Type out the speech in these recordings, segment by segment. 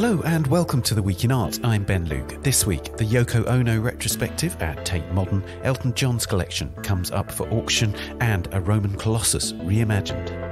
Hello and welcome to The Week in Art. I'm Ben Luke. This week, the Yoko Ono retrospective at Tate Modern, Elton John's collection comes up for auction, and a Roman colossus reimagined.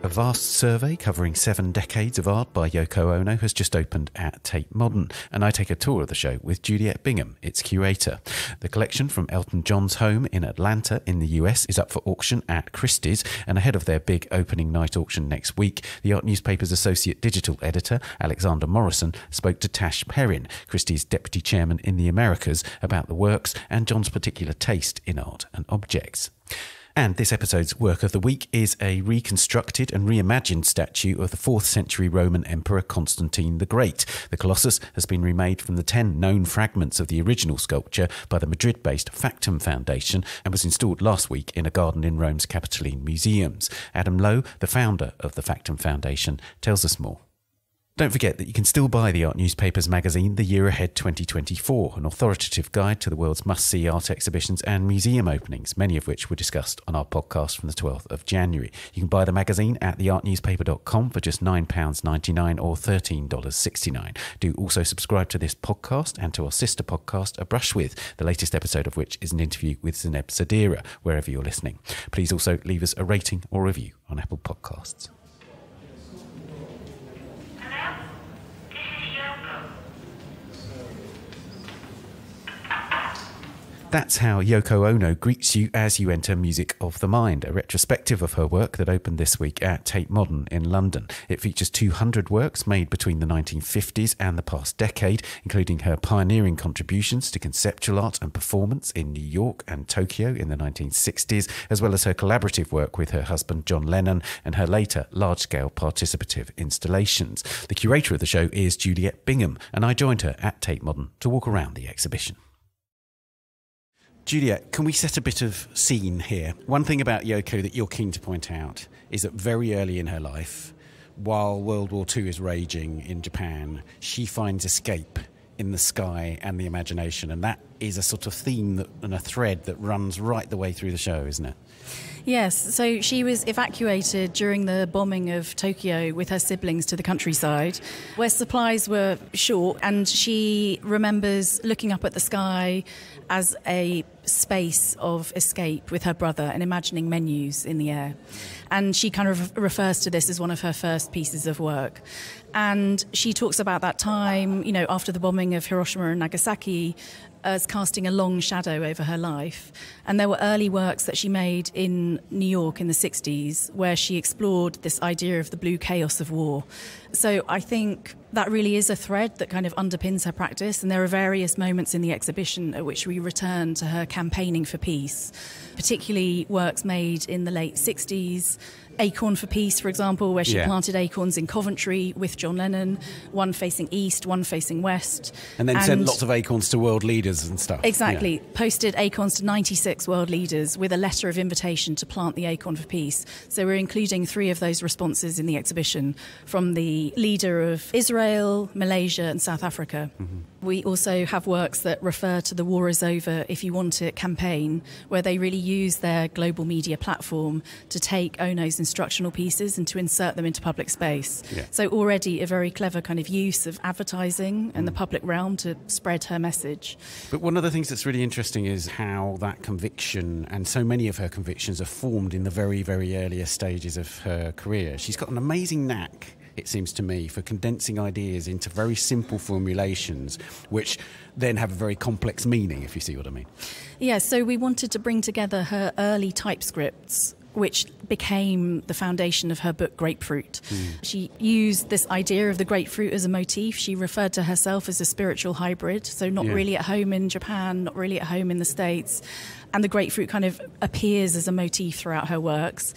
A vast survey covering 7 decades of art by Yoko Ono has just opened at Tate Modern, and I take a tour of the show with Juliet Bingham, its curator. The collection from Elton John's home in Atlanta in the US is up for auction at Christie's, and ahead of their big opening night auction next week, the art newspaper's associate digital editor, Alexander Morrison, spoke to Tash Perrin, Christie's deputy chairman in the Americas, about the works and John's particular taste in art and objects. And this episode's work of the week is a reconstructed and reimagined statue of the 4th century Roman Emperor Constantine the Great. The colossus has been remade from the 10 known fragments of the original sculpture by the Madrid-based Factum Foundation and was installed last week in a garden in Rome's Capitoline museums. Adam Lowe, the founder of the Factum Foundation, tells us more. Don't forget that you can still buy the art newspaper's magazine, The Year Ahead 2024, an authoritative guide to the world's must-see art exhibitions and museum openings, many of which were discussed on our podcast from the 12th of January. You can buy the magazine at theartnewspaper.com for just £9.99 or $13.69. Do also subscribe to this podcast and to our sister podcast, A Brush With, the latest episode of which is an interview with Zineb Sadira, wherever you're listening. Please also leave us a rating or review on Apple Podcasts. That's how Yoko Ono greets you as you enter Music of the Mind, a retrospective of her work that opened this week at Tate Modern in London. It features 200 works made between the 1950s and the past decade, including her pioneering contributions to conceptual art and performance in New York and Tokyo in the 1960s, as well as her collaborative work with her husband John Lennon and her later large-scale participative installations. The curator of the show is Juliet Bingham, and I joined her at Tate Modern to walk around the exhibition. Juliet, can we set a bit of scene here? One thing about Yoko that you're keen to point out is that very early in her life, while World War II is raging in Japan, she finds escape in the sky and the imagination, and that is a sort of theme and a thread that runs right the way through the show, isn't it? Yes, so she was evacuated during the bombing of Tokyo with her siblings to the countryside, where supplies were short, and she remembers looking up at the sky as a space of escape with her brother and imagining menus in the air. And she kind of refers to this as one of her first pieces of work. And she talks about that time, you know, after the bombing of Hiroshima and Nagasaki, as casting a long shadow over her life. And there were early works that she made in New York in the 60s where she explored this idea of the blue chaos of war. So I think that really is a thread that kind of underpins her practice, and there are various moments in the exhibition at which we return to her campaigning for peace, particularly works made in the late 60s, Acorn for Peace, for example, where she planted acorns in Coventry with John Lennon, one facing east, one facing west. And then sent lots of acorns to world leaders and stuff. Exactly. Yeah. Posted acorns to 96 world leaders with a letter of invitation to plant the acorn for peace. So we're including 3 of those responses in the exhibition from the leader of Israel, Malaysia and South Africa. Mm-hmm. We also have works that refer to the war is over if you want it campaign, where they really use their global media platform to take Ono's instructional pieces and to insert them into public space. Yeah. So already a very clever kind of use of advertising and the public realm to spread her message. But one of the things that's really interesting is how that conviction, and so many of her convictions, are formed in the very, very earliest stages of her career. She's got an amazing knack, it seems to me, for condensing ideas into very simple formulations, which then have a very complex meaning, if you see what I mean. Yeah, so we wanted to bring together her early typescripts, which became the foundation of her book Grapefruit. She used this idea of the grapefruit as a motif. She referred to herself as a spiritual hybrid, so not really at home in Japan, not really at home in the States. And the grapefruit kind of appears as a motif throughout her works.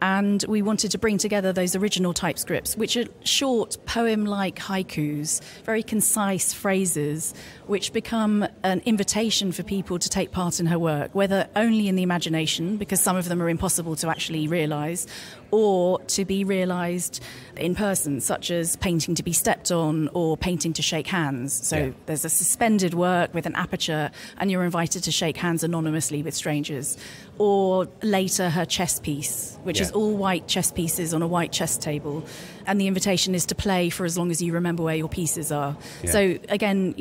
And we wanted to bring together those original typescripts, which are short poem-like haikus, very concise phrases, which become an invitation for people to take part in her work, whether only in the imagination, because some of them are impossible to actually realise, or to be realised in person, such as painting to be stepped on or painting to shake hands. So there's a suspended work with an aperture, and you're invited to shake hands anonymously anonymously with strangers. Or later her chess piece, which is all white chess pieces on a white chess table. And the invitation is to play for as long as you remember where your pieces are. Yeah. So again,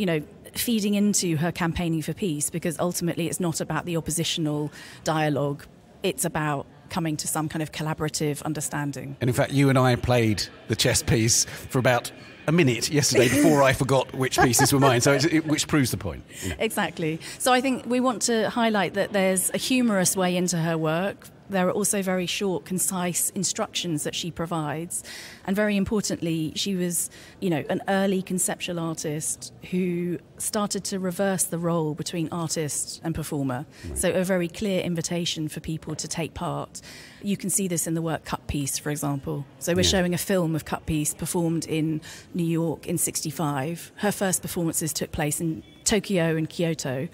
feeding into her campaigning for peace, because ultimately it's not about the oppositional dialogue. It's about coming to some kind of collaborative understanding. And in fact, you and I played the chess piece for about a minute yesterday before I forgot which pieces were mine, so which proves the point. Exactly. So I think we want to highlight that there's a humorous way into her work. There are also very short, concise instructions that she provides. And very importantly, she was, an early conceptual artist who started to reverse the role between artist and performer. Right. So a very clear invitation for people to take part. You can see this in the work Cut Piece, for example. So we're showing a film of Cut Piece performed in New York in 1965. Her first performances took place in Tokyo and Kyoto,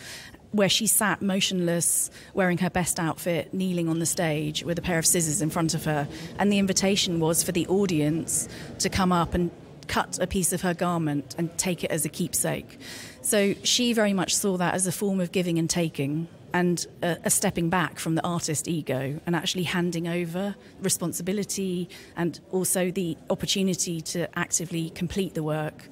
where she sat motionless, wearing her best outfit, kneeling on the stage with a pair of scissors in front of her. And the invitation was for the audience to come up and cut a piece of her garment and take it as a keepsake. So she very much saw that as a form of giving and taking, and a stepping back from the artist ego and actually handing over responsibility and also the opportunity to actively complete the work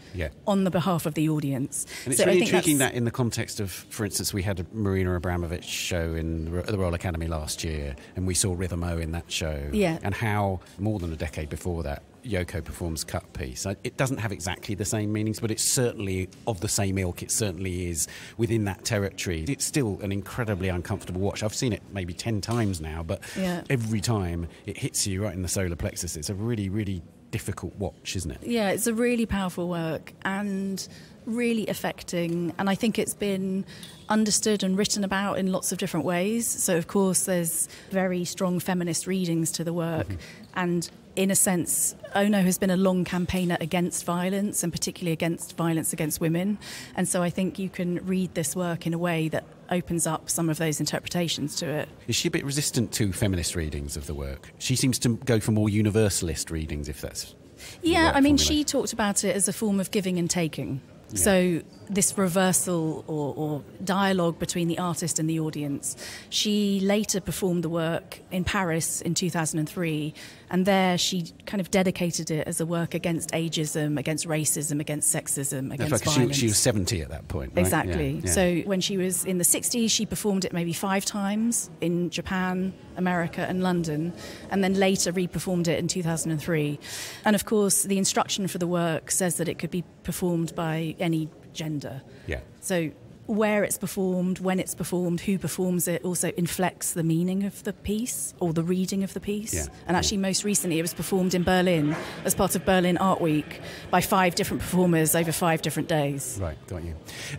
on the behalf of the audience. And it's really intriguing that in the context of, for instance, we had a Marina Abramovich show in the Royal Academy last year, and we saw Rhythm O in that show, and how more than a decade before that, Yoko performs Cut Piece. It doesn't have exactly the same meanings, but it's certainly of the same ilk. It certainly is within that territory. It's still an incredibly uncomfortable watch. I've seen it maybe 10 times now, but every time it hits you right in the solar plexus. It's a really, really difficult watch, isn't it? Yeah, it's a really powerful work and really affecting, and I think it's been understood and written about in lots of different ways. So, of course, there's very strong feminist readings to the work, and in a sense, Ono has been a long campaigner against violence, and particularly against violence against women. And so I think you can read this work in a way that opens up some of those interpretations to it. Is she a bit resistant to feminist readings of the work? She seems to go for more universalist readings, if that's... Yeah, I mean, she talked about it as a form of giving and taking. Yeah. So this reversal or dialogue between the artist and the audience. She later performed the work in Paris in 2003, and there she kind of dedicated it as a work against ageism, against racism, against sexism, against violence. She was 70 at that point, right? Exactly. Yeah. So when she was in the 60s, she performed it maybe 5 times in Japan, America and London, and then later re-performed it in 2003. And of course, the instruction for the work says that it could be performed by any gender. Yeah. So where it's performed, when it's performed, who performs it also inflects the meaning of the piece or the reading of the piece. Yeah. And actually most recently it was performed in Berlin as part of Berlin Art Week by 5 different performers over 5 different days. Right, got you.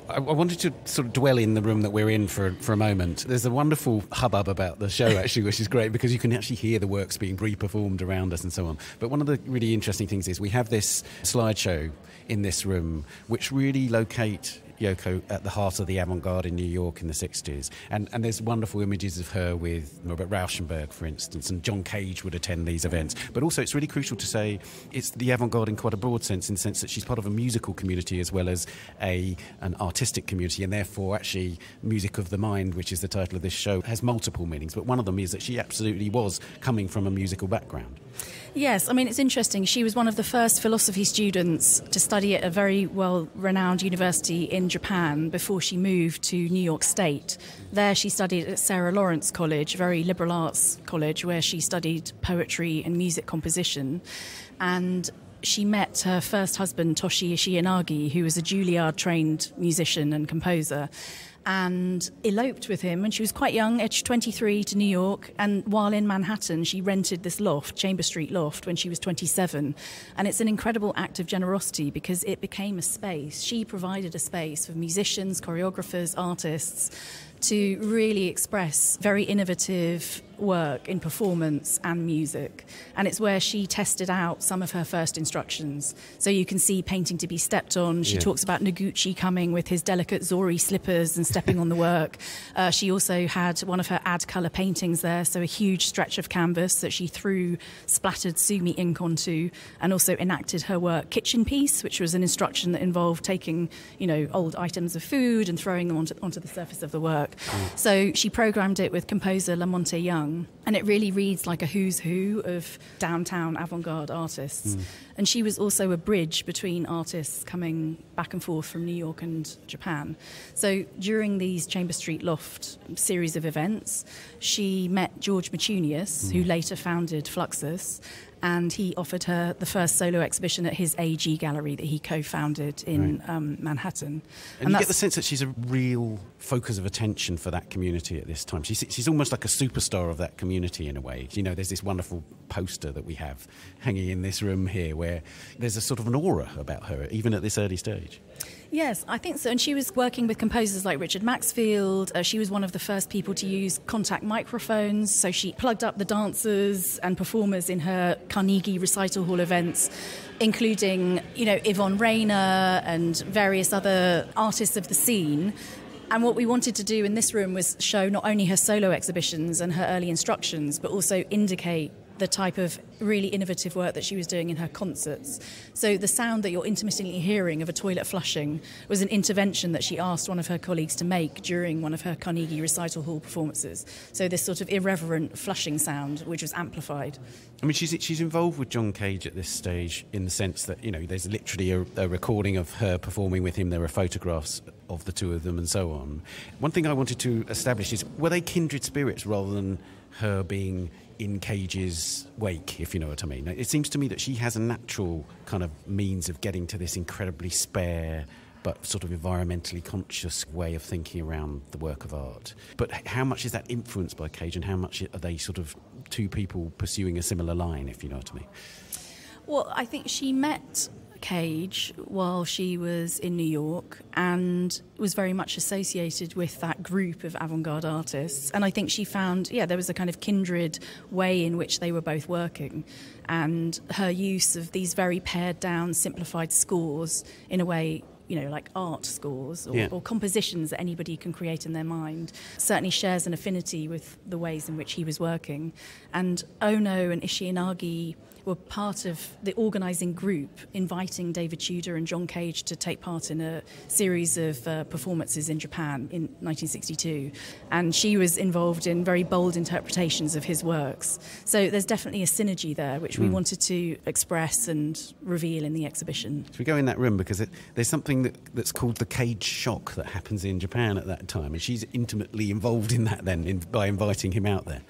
I wanted to sort of dwell in the room that we're in for a moment. There's a wonderful hubbub about the show actually, which is great because you can actually hear the works being re-performed around us and so on. But one of the really interesting things is we have this slideshow in this room which really locate Yoko at the heart of the avant-garde in New York in the 60s. And there's wonderful images of her with Robert Rauschenberg, for instance, and John Cage would attend these events. But also it's really crucial to say it's the avant-garde in quite a broad sense, in the sense that she's part of a musical community as well as an artistic community, and therefore actually Music of the Mind, which is the title of this show, has multiple meanings. But one of them is that she absolutely was coming from a musical background. Yes, I mean, it's interesting. She was one of the first philosophy students to study at a very well-renowned university in Japan before she moved to New York State. There she studied at Sarah Lawrence College, a very liberal arts college, where she studied poetry and music composition. And she met her first husband, Toshi Ishiyanagi, who was a Juilliard-trained musician and composer, and eloped with him when she was quite young, aged 23, to New York. And while in Manhattan, she rented this loft, Chamber Street loft, when she was 27. And it's an incredible act of generosity because it became a space. She provided a space for musicians, choreographers, artists to really express very innovative work in performance and music. And it's where she tested out some of her first instructions. So you can see painting to be stepped on. She talks about Noguchi coming with his delicate Zori slippers and stepping on the work. She also had one of her ad colour paintings there, so a huge stretch of canvas that she threw splattered sumi ink onto, and also enacted her work Kitchen Piece, which was an instruction that involved taking, old items of food and throwing them onto the surface of the work. work. So she programmed it with composer Lamonte Young, and it really reads like a who's who of downtown avant-garde artists. And she was also a bridge between artists coming back and forth from New York and Japan. So during these Chamber Street Loft series of events, she met George Matunius, who later founded Fluxus, and he offered her the first solo exhibition at his AG gallery that he co-founded in Manhattan. And you get the sense that she's a real focus of attention for that community at this time. She's almost like a superstar of that community in a way. You know, there's this wonderful poster that we have hanging in this room here where there's a sort of an aura about her, even at this early stage. Yes, I think so. And she was working with composers like Richard Maxfield. She was one of the first people to use contact microphones. So she plugged up the dancers and performers in her Carnegie Recital Hall events, including, Yvonne Rainer and various other artists of the scene. And what we wanted to do in this room was show not only her solo exhibitions and her early instructions, but also indicate the type of really innovative work that she was doing in her concerts. So the sound that you're intermittently hearing of a toilet flushing was an intervention that she asked one of her colleagues to make during one of her Carnegie Recital Hall performances. So this sort of irreverent flushing sound, which was amplified. I mean, she's involved with John Cage at this stage in the sense that, there's literally a recording of her performing with him. There are photographs of the two of them and so on. One thing I wanted to establish is, were they kindred spirits rather than her being in Cage's wake, if you know what I mean? It seems to me that she has a natural kind of means of getting to this incredibly spare but sort of environmentally conscious way of thinking around the work of art. But how much is that influenced by Cage, and how much are they sort of two people pursuing a similar line, if you know what I mean? Well, I think she met Cage while she was in New York and was very much associated with that group of avant-garde artists. And I think she found, there was a kind of kindred way in which they were both working. And her use of these very pared down, simplified scores in a way, like art scores or compositions that anybody can create in their mind, certainly shares an affinity with the ways in which he was working. And Ono and Ishiinagi were part of the organising group inviting David Tudor and John Cage to take part in a series of performances in Japan in 1962. And she was involved in very bold interpretations of his works. So there's definitely a synergy there, which we wanted to express and reveal in the exhibition. So we go in that room because there's something that's called the Cage shock that happens in Japan at that time. And she's intimately involved in that then by inviting him out there.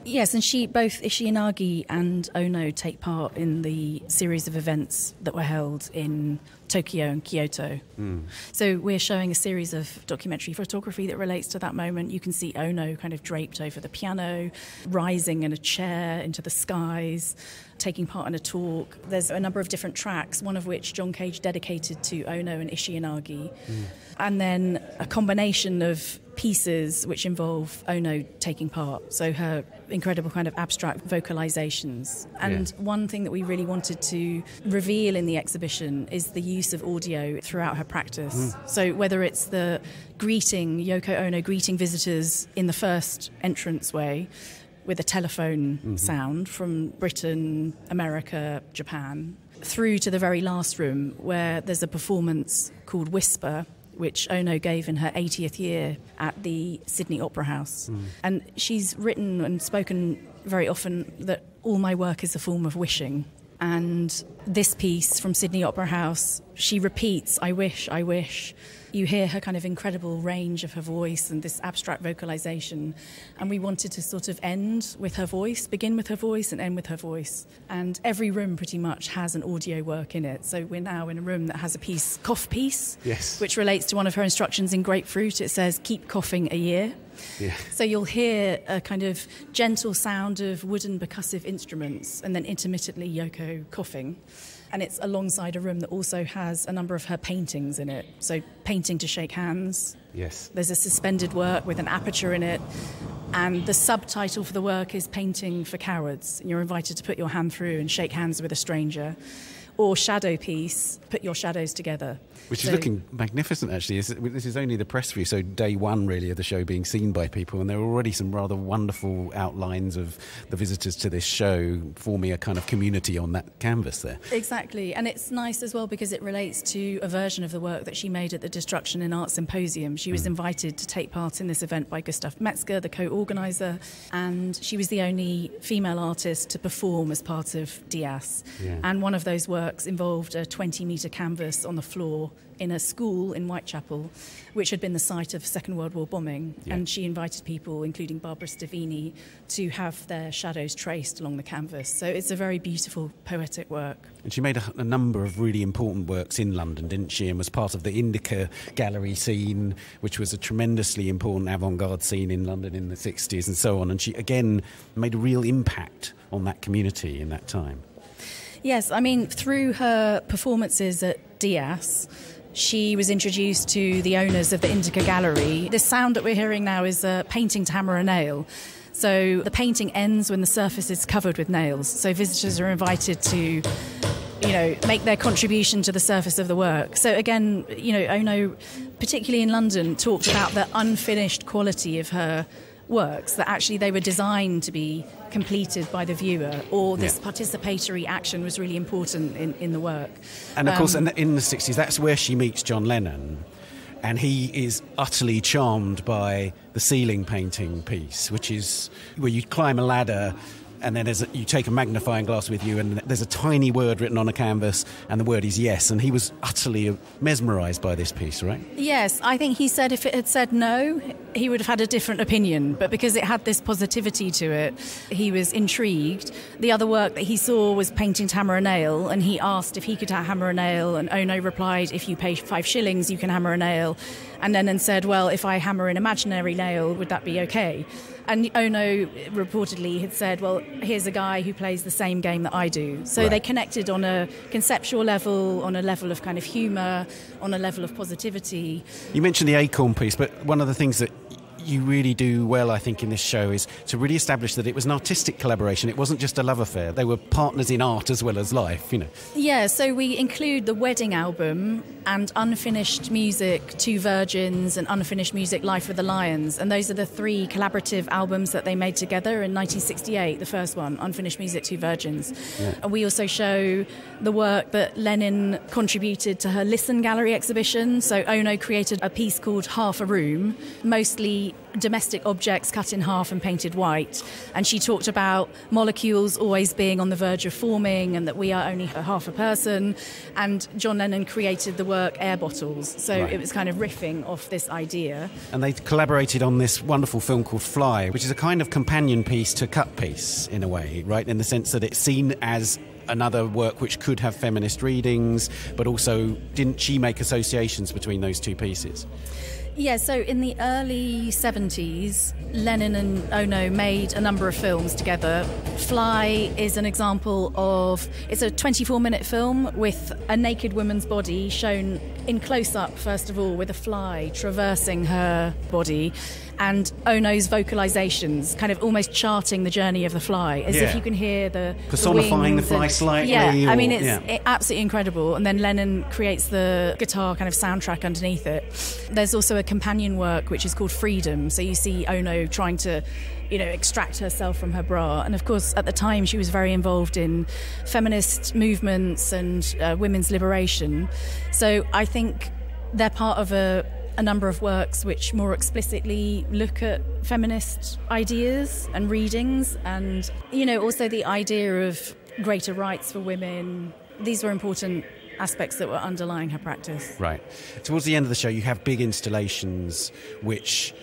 Yes, and both Ishiinagi and Ono take part in the series of events that were held in Tokyo and Kyoto. So we're showing a series of documentary photography that relates to that moment. You can see Ono kind of draped over the piano, rising in a chair into the skies, taking part in a talk. There's a number of different tracks, one of which John Cage dedicated to Ono and Ishiinagi. And then a combination of pieces which involve Ono taking part, so her incredible kind of abstract vocalizations. And one thing that we really wanted to reveal in the exhibition is the use of audio throughout her practice. So whether it's the Yoko Ono greeting visitors in the first entranceway with a telephone sound from Britain, America, Japan, through to the very last room where there's a performance called Whisper, which Ono gave in her 80th year at the Sydney Opera House. And she's written and spoken very often that all my work is a form of wishing. And this piece from Sydney Opera House, she repeats, I wish, I wish. You hear her kind of incredible range of her voice and this abstract vocalization. And we wanted to sort of end with her voice, begin with her voice and end with her voice. And every room pretty much has an audio work in it. So we're now in a room that has a cough piece, which relates to one of her instructions in Grapefruit. It says, keep coughing a year. So you'll hear a kind of gentle sound of wooden percussive instruments and then intermittently Yoko coughing. And it's alongside a room that also has a number of her paintings in it. So painting to shake hands. There's a suspended work with an aperture in it. And the subtitle for the work is Painting for Cowards. And you're invited to put your hand through and shake hands with a stranger. Or shadow piece, put your shadows together. Which is looking magnificent, actually. This is only the press view, so day one, really, of the show being seen by people, and there are already some rather wonderful outlines of the visitors to this show forming a kind of community on that canvas there. Exactly, and it's nice as well because it relates to a version of the work that she made at the Destruction in Art Symposium. She was invited to take part in this event by Gustav Metzger, the co-organiser, and she was the only female artist to perform as part of Dias. Yeah. And one of those works involved a 20-metre canvas on the floor in a school in Whitechapel, which had been the site of Second World War bombing. Yeah. And she invited people, including Barbara Stavini, to have their shadows traced along the canvas. So it's a very beautiful, poetic work. And she made a number of really important works in London, didn't she? And was part of the Indica Gallery scene, which was a tremendously important avant-garde scene in London in the 60s and so on. And she, again, made a real impact on that community in that time. Yes, I mean, through her performances at Dias, she was introduced to the owners of the Indica Gallery. This sound that we're hearing now is painting to hammer a nail. So the painting ends when the surface is covered with nails. So visitors are invited to, make their contribution to the surface of the work. So again, Ono, particularly in London, talked about the unfinished quality of her works, that actually they were designed to be completed by the viewer, or this participatory action was really important in the work. And of course, in the 60s, that's where she meets John Lennon, and he is utterly charmed by the ceiling painting piece, which is where you climb a ladder and then you take a magnifying glass with you, and there's a tiny word written on a canvas, and the word is yes. And he was utterly mesmerised by this piece, right? Yes, I think he said if it had said no, he would have had a different opinion. But because it had this positivity to it, he was intrigued. The other work that he saw was painting to hammer a nail, and he asked if he could hammer a nail, and Ono replied, if you pay 5 shillings, you can hammer a nail. And Lennon said, well, if I hammer an imaginary nail, would that be okay? And Ono reportedly had said, well, here's a guy who plays the same game that I do. So They connected on a conceptual level, on a level of kind of humour, on a level of positivity. You mentioned the acorn piece, but one of the things that you really do well, I think, in this show is to really establish that it was an artistic collaboration. It wasn't just a love affair. They were partners in art as well as life, Yeah, so we include the wedding album and Unfinished Music, Two Virgins, and Unfinished Music, Life with the Lions. And those are the 3 collaborative albums that they made together in 1968, the first one, Unfinished Music, Two Virgins. Yeah. And we also show the work that Lennon contributed to her Listen Gallery exhibition. So Ono created a piece called Half a Room, mostly domestic objects cut in half and painted white, and she talked about molecules always being on the verge of forming and that we are only half a person. And John Lennon created the work Air Bottles, so It was kind of riffing off this idea. And they collaborated on this wonderful film called Fly, which is a kind of companion piece to Cut Piece in a way, right, in the sense that it's seen as another work which could have feminist readings, but also didn't she make associations between those two pieces? Yeah, so in the early 70s, Lennon and Ono made a number of films together. Fly is an example of, it's a 24-minute film with a naked woman's body shown in close-up, first of all, with a fly traversing her body, and Ono's vocalizations, kind of almost charting the journey of the fly, as if you can hear the personifying the fly and, slightly. Yeah, I mean, it's absolutely incredible. And then Lennon creates the guitar kind of soundtrack underneath it. There's also a companion work which is called Freedom. So you see Ono trying to, extract herself from her bra. And of course, at the time, she was very involved in feminist movements and women's liberation. So I think they're part of a number of works which more explicitly look at feminist ideas and readings, and also the idea of greater rights for women. These were important aspects that were underlying her practice. Right. Towards the end of the show, you have big installations which,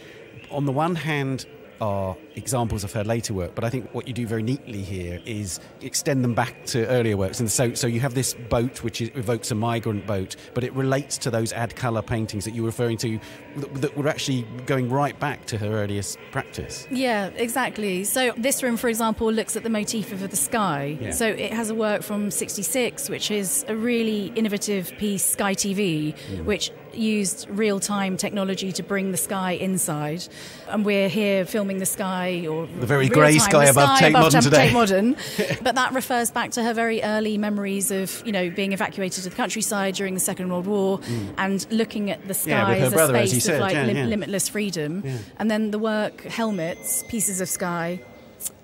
on the one hand, are examples of her later work, but I think what you do very neatly here is extend them back to earlier works. And so you have this boat which evokes a migrant boat, but it relates to those ad colour paintings that you were referring to that were actually going right back to her earliest practice. Yeah, exactly. So this room, for example, looks at the motif of the sky. Yeah. So it has a work from 66, which is a really innovative piece, Sky TV, which used real-time technology to bring the sky inside. And we're here filming the sky, or the very grey sky above Tate Modern today. Tate Modern. But that refers back to her very early memories of, being evacuated to the countryside during the Second World War and looking at the sky as a space of limitless freedom. Yeah. And then the work Helmets, Pieces of Sky,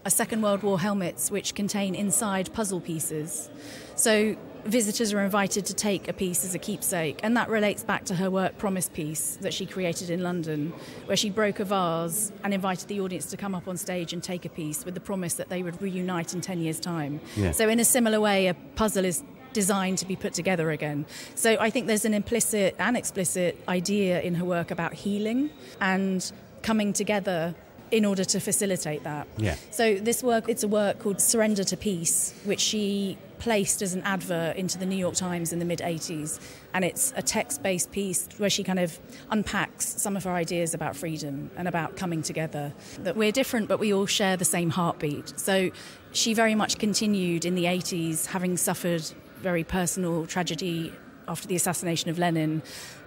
are Second World War helmets which contain inside puzzle pieces. So visitors are invited to take a piece as a keepsake, and that relates back to her work Promise Piece that she created in London, where she broke a vase and invited the audience to come up on stage and take a piece with the promise that they would reunite in 10 years' time. Yeah. So in a similar way, a puzzle is designed to be put together again. So I think there's an implicit and explicit idea in her work about healing and coming together in order to facilitate that. Yeah. So this work, it's a work called Surrender to Peace, which she placed as an advert into the New York Times in the mid-'80s. And it's a text-based piece where she kind of unpacks some of her ideas about freedom and about coming together. That we're different, but we all share the same heartbeat. So she very much continued in the 80s, having suffered very personal tragedy after the assassination of Lenin,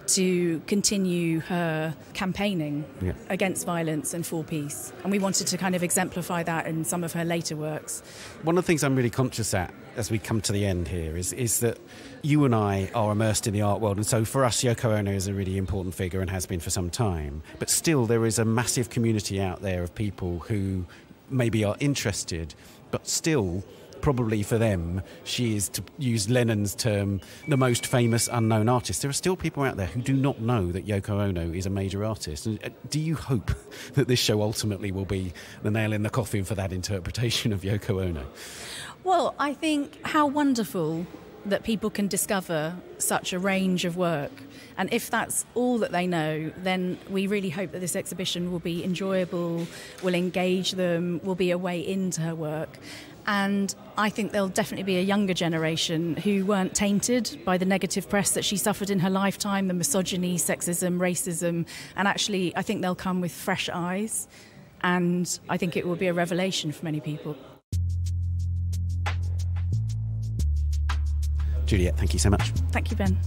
to continue her campaigning against violence and for peace. And we wanted to kind of exemplify that in some of her later works. One of the things I'm really conscious at as we come to the end here is that you and I are immersed in the art world, and so for us Yoko Ono is a really important figure and has been for some time. But still there is a massive community out there of people who maybe are interested, but still probably for them, she is, to use Lennon's term, the most famous unknown artist. There are still people out there who do not know that Yoko Ono is a major artist. And do you hope that this show ultimately will be the nail in the coffin for that interpretation of Yoko Ono? Well, I think how wonderful that people can discover such a range of work. And if that's all that they know, then we really hope that this exhibition will be enjoyable, will engage them, will be a way into her work. And I think there'll definitely be a younger generation who weren't tainted by the negative press that she suffered in her lifetime, the misogyny, sexism, racism. And actually, I think they'll come with fresh eyes. And I think it will be a revelation for many people. Juliet, thank you so much. Thank you, Ben.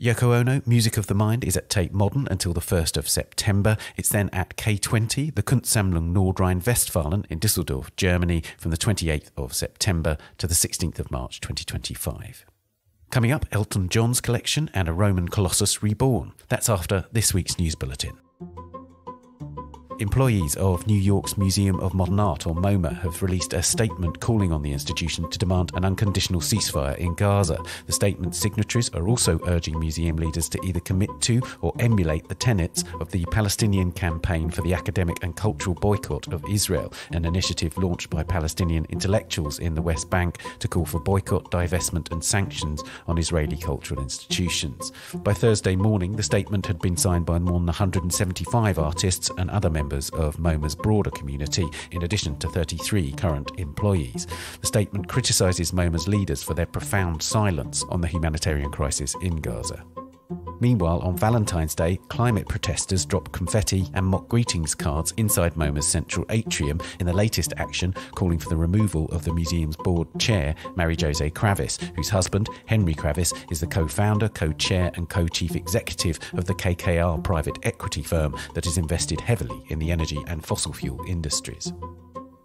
Yoko Ono, Music of the Mind, is at Tate Modern until the 1st of September. It's then at K20, the Kunstsammlung Nordrhein-Westfalen in Düsseldorf, Germany, from the 28th of September to the 16th of March 2025. Coming up, Elton John's collection and a Roman colossus reborn. That's after this week's news bulletin. Employees of New York's Museum of Modern Art, or MoMA, have released a statement calling on the institution to demand an unconditional ceasefire in Gaza. The statement's signatories are also urging museum leaders to either commit to or emulate the tenets of the Palestinian Campaign for the Academic and Cultural Boycott of Israel, an initiative launched by Palestinian intellectuals in the West Bank to call for boycott, divestment and sanctions on Israeli cultural institutions. By Thursday morning, the statement had been signed by more than 175 artists and other members of MoMA's broader community, in addition to 33 current employees. The statement criticises MoMA's leaders for their profound silence on the humanitarian crisis in Gaza. Meanwhile, on Valentine's Day, climate protesters dropped confetti and mock greetings cards inside MoMA's central atrium in the latest action calling for the removal of the museum's board chair, Mary-José Kravis, whose husband, Henry Kravis, is the co-founder, co-chair and co-chief executive of the KKR private equity firm that is invested heavily in the energy and fossil fuel industries.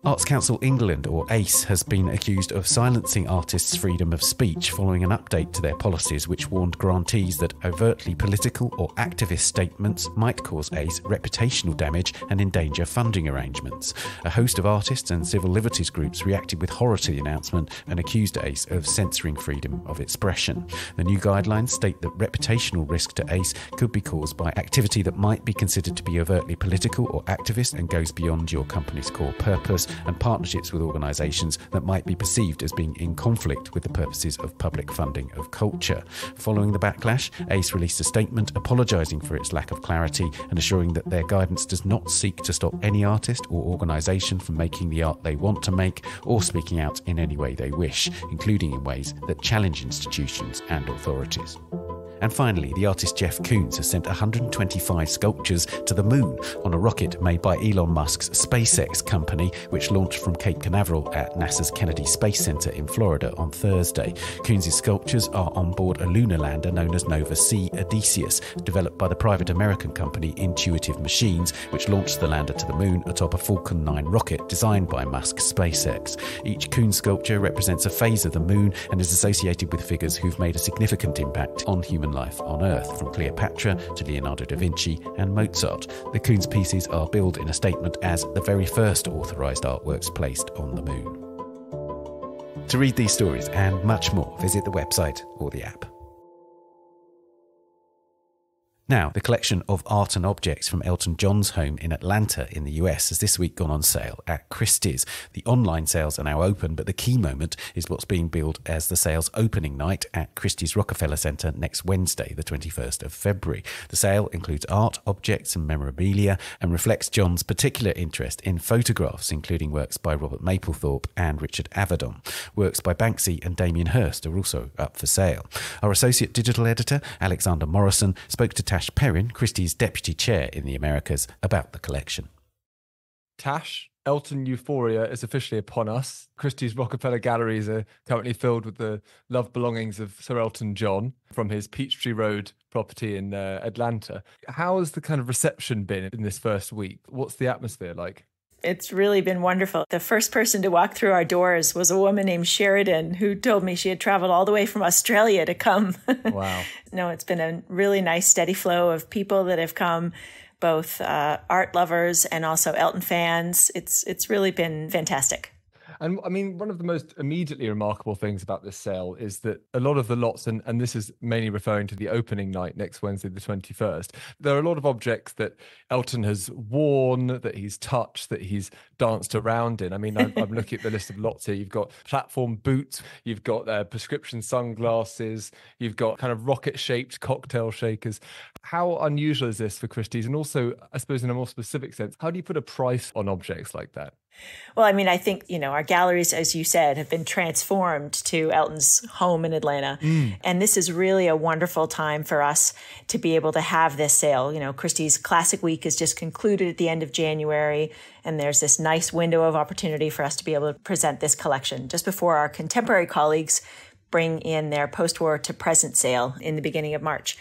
Arts Council England, or ACE, has been accused of silencing artists' freedom of speech following an update to their policies which warned grantees that overtly political or activist statements might cause ACE reputational damage and endanger funding arrangements. A host of artists and civil liberties groups reacted with horror to the announcement and accused ACE of censoring freedom of expression. The new guidelines state that reputational risk to ACE could be caused by activity that might be considered to be overtly political or activist and goes beyond your company's core purpose, and partnerships with organisations that might be perceived as being in conflict with the purposes of public funding of culture. Following the backlash, ACE released a statement apologising for its lack of clarity and assuring that their guidance does not seek to stop any artist or organisation from making the art they want to make or speaking out in any way they wish, including in ways that challenge institutions and authorities. And finally, the artist Jeff Koons has sent 125 sculptures to the moon on a rocket made by Elon Musk's SpaceX company, which launched from Cape Canaveral at NASA's Kennedy Space Center in Florida on Thursday. Koons' sculptures are on board a lunar lander known as Nova C Odysseus, developed by the private American company Intuitive Machines, which launched the lander to the moon atop a Falcon 9 rocket designed by Musk's SpaceX. Each Koons sculpture represents a phase of the moon and is associated with figures who've made a significant impact on human life on Earth, from Cleopatra to Leonardo da Vinci and Mozart. The Koons pieces are billed in a statement as the very first authorised artworks placed on the moon. To read these stories and much more, visit the website or the app. Now, the collection of art and objects from Elton John's home in Atlanta in the US has this week gone on sale at Christie's. The online sales are now open, but the key moment is what's being billed as the sales opening night at Christie's Rockefeller Center next Wednesday, the 21st of February. The sale includes art, objects and memorabilia and reflects John's particular interest in photographs, including works by Robert Mapplethorpe and Richard Avedon. Works by Banksy and Damien Hirst are also up for sale. Our associate digital editor, Alexander Morrison, spoke to Tash Perrin, Christie's deputy chair in the Americas, about the collection. Tash, Elton euphoria is officially upon us. Christie's Rockefeller galleries are currently filled with the loved belongings of Sir Elton John from his Peachtree Road property in Atlanta. How has the kind of reception been in this first week? What's the atmosphere like? It's really been wonderful. The first person to walk through our doors was a woman named Sheridan, who told me she had traveled all the way from Australia to come. Wow. No, it's been a really nice, steady flow of people that have come, both art lovers and also Elton fans. It's really been fantastic. And I mean, one of the most immediately remarkable things about this sale is that a lot of the lots, and this is mainly referring to the opening night next Wednesday, the 21st, there are a lot of objects that Elton has worn, that he's touched, that he's danced around in. I mean, I'm looking at the list of lots here. You've got platform boots, you've got prescription sunglasses, you've got kind of rocket-shaped cocktail shakers. How unusual is this for Christie's? And also, I suppose in a more specific sense, how do you put a price on objects like that? Well, I mean, I think, our galleries, as you said, have been transformed to Elton's home in Atlanta. And this is really a wonderful time for us to be able to have this sale. Christie's Classic Week is just concluded at the end of January. And there's this nice window of opportunity for us to be able to present this collection just before our contemporary colleagues bring in their post-war to present sale in the beginning of March.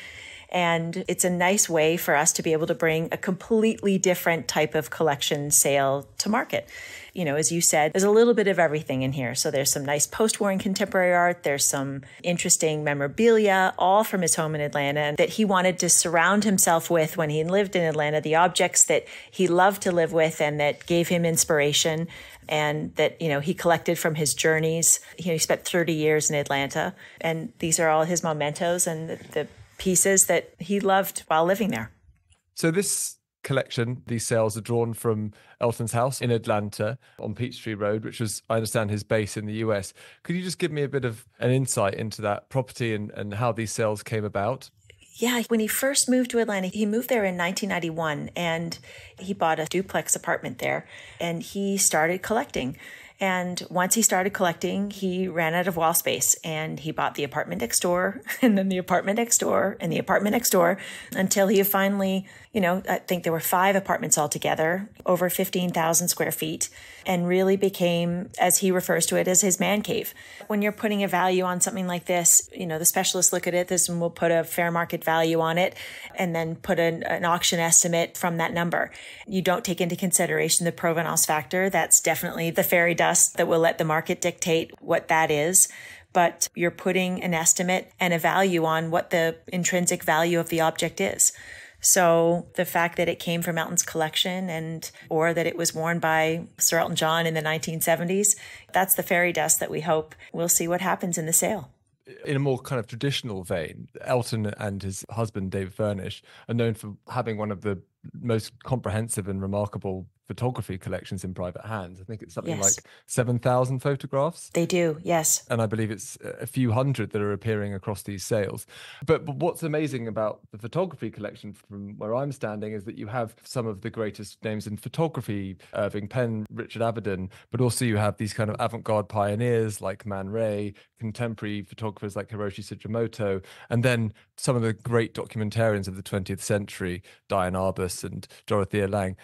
And it's a nice way for us to be able to bring a completely different type of collection sale to market. As you said, there's a little bit of everything in here. So there's some nice post-war and contemporary art. There's some interesting memorabilia, all from his home in Atlanta, and that he wanted to surround himself with when he lived in Atlanta, the objects that he loved to live with and that gave him inspiration and that, he collected from his journeys. He spent 30 years in Atlanta, and these are all his mementos and the pieces that he loved while living there. So this collection, these sales are drawn from Elton's house in Atlanta on Peachtree Road, which was, I understand, his base in the US. Could you just give me a bit of an insight into that property and how these sales came about? Yeah, when he first moved to Atlanta, he moved there in 1991 and he bought a duplex apartment there and he started collecting. And once he started collecting, he ran out of wall space and he bought the apartment next door and then the apartment next door and the apartment next door until he finally, I think there were 5 apartments altogether, over 15,000 square feet, and really became, as he refers to it, as his man cave. When you're putting a value on something like this, the specialists look at it, this one will put a fair market value on it and then put an auction estimate from that number. You don't take into consideration the provenance factor. That's definitely the fairy dust that will let the market dictate what that is. But you're putting an estimate and a value on what the intrinsic value of the object is. So the fact that it came from Elton's collection or that it was worn by Sir Elton John in the 1970s, that's the fairy dust that we hope we'll see what happens in the sale. In a more kind of traditional vein, Elton and his husband, David Furnish, are known for having one of the most comprehensive and remarkable photography collections in private hands. I think it's something Yes. like 7,000 photographs. They do, yes. And I believe it's a few hundred that are appearing across these sales. But what's amazing about the photography collection from where I'm standing is that you have some of the greatest names in photography, Irving Penn, Richard Avedon, but also you have these kind of avant-garde pioneers like Man Ray, contemporary photographers like Hiroshi Sugimoto, and then some of the great documentarians of the 20th century, Diane Arbus and Dorothea Lange.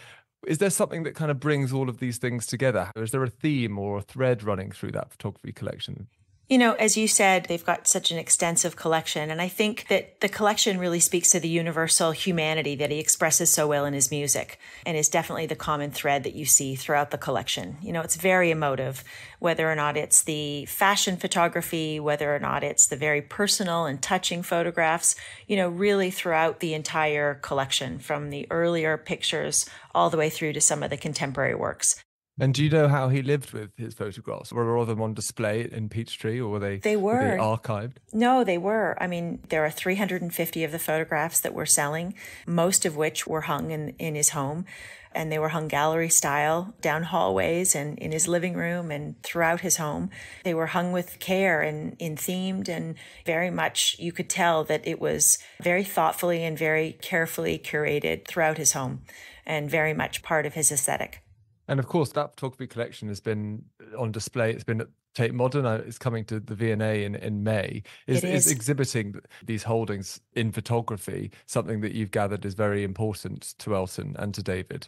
Is there something that kind of brings all of these things together? Or is there a theme or a thread running through that photography collection? You know, as you said, they've got such an extensive collection. And I think that the collection really speaks to the universal humanity that he expresses so well in his music, and is definitely the common thread that you see throughout the collection. You know, it's very emotive, whether or not it's the fashion photography, whether or not it's the very personal and touching photographs, you know, really throughout the entire collection, from the earlier pictures all the way through to some of the contemporary works. And do you know how he lived with his photographs? Were all of them on display in Peachtree, or were they archived? No, they were. I mean, there are 350 of the photographs that we're selling, most of which were hung in his home. And they were hung gallery style down hallways and in his living room and throughout his home. They were hung with care and in themed, and very much you could tell that it was very thoughtfully and very carefully curated throughout his home, and very much part of his aesthetic. And of course, that photography collection has been on display. It's been at Tate Modern. It's coming to the V&A in May. Is exhibiting these holdings in photography something that you've gathered is very important to Elton and to David?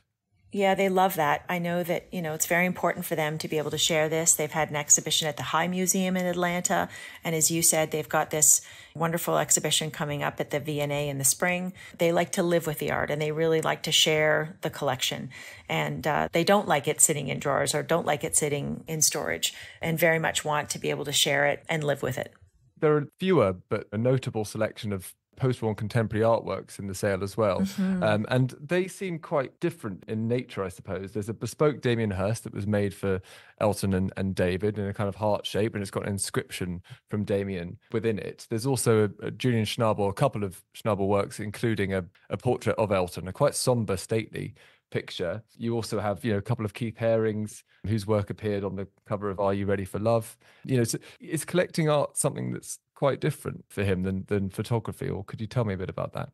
Yeah, they love that. I know that, you know, it's very important for them to be able to share this. They've had an exhibition at the High Museum in Atlanta. And as you said, they've got this wonderful exhibition coming up at the V&A in the spring. They like to live with the art, and they really like to share the collection. And they don't like it sitting in drawers or don't like it sitting in storage, and very much want to be able to share it and live with it. There are fewer, but a notable selection of post-war and contemporary artworks in the sale as well. Mm-hmm. And they seem quite different in nature, I suppose. There's a bespoke Damien Hirst that was made for Elton and David in a kind of heart shape, and it's got an inscription from Damien within it. There's also a Julian Schnabel, a couple of Schnabel works, including a portrait of Elton, a quite somber, stately picture. You also have, you know, a couple of Keith Haring's, whose work appeared on the cover of Are You Ready for Love? You know, so is collecting art something that's quite different for him than photography, or could you tell me a bit about that?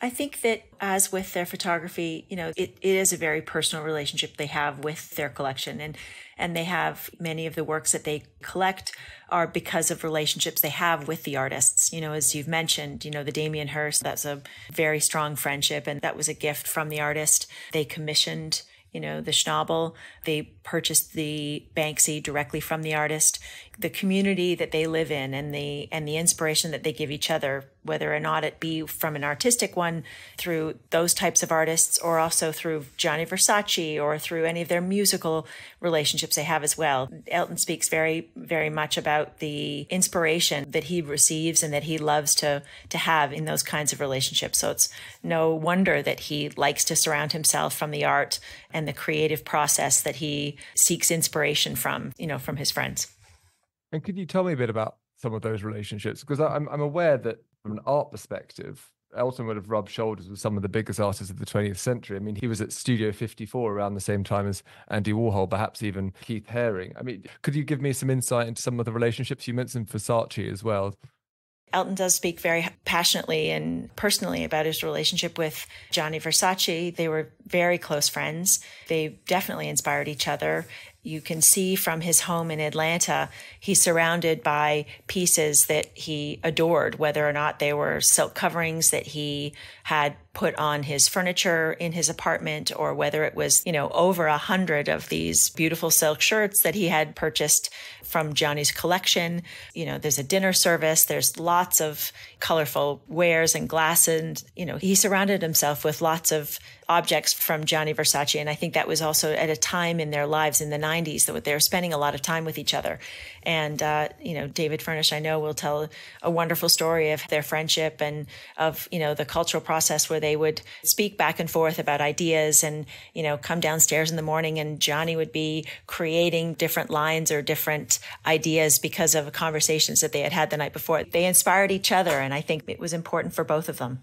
I think that, as with their photography, you know, it is a very personal relationship they have with their collection, and they have many of the works that they collect are because of relationships they have with the artists. You know, as you've mentioned, you know, the Damien Hirst, that's a very strong friendship, and that was a gift from the artist. They commissioned, you know, the Schnabel. They purchased the Banksy directly from the artist. The community that they live in and the inspiration that they give each other, whether or not it be from an artistic one through those types of artists, or also through Gianni Versace, or through any of their musical relationships they have as well. Elton speaks very, very much about the inspiration that he receives and that he loves to have in those kinds of relationships. So it's no wonder that he likes to surround himself from the art and the creative process that he seeks inspiration from, you know, from his friends. And could you tell me a bit about some of those relationships? Because I'm aware that from an art perspective, Elton would have rubbed shoulders with some of the biggest artists of the 20th century. I mean, he was at Studio 54 around the same time as Andy Warhol, perhaps even Keith Haring. I mean, could you give me some insight into some of the relationships? You mentioned Versace as well. Elton does speak very passionately and personally about his relationship with Gianni Versace. They were very close friends. They definitely inspired each other. You can see from his home in Atlanta, he's surrounded by pieces that he adored, whether or not they were silk coverings that he had put on his furniture in his apartment, or whether it was, you know, over 100 of these beautiful silk shirts that he had purchased from Gianni's collection. You know, there's a dinner service. There's lots of colorful wares and glasses. And, you know, he surrounded himself with lots of objects from Gianni Versace. And I think that was also at a time in their lives in the 90s that they were spending a lot of time with each other. And, you know, David Furnish, I know, will tell a wonderful story of their friendship and of, you know, the cultural process where they would speak back and forth about ideas and, you know, come downstairs in the morning and Gianni would be creating different lines or different ideas because of conversations that they had had the night before. They inspired each other. And I think it was important for both of them.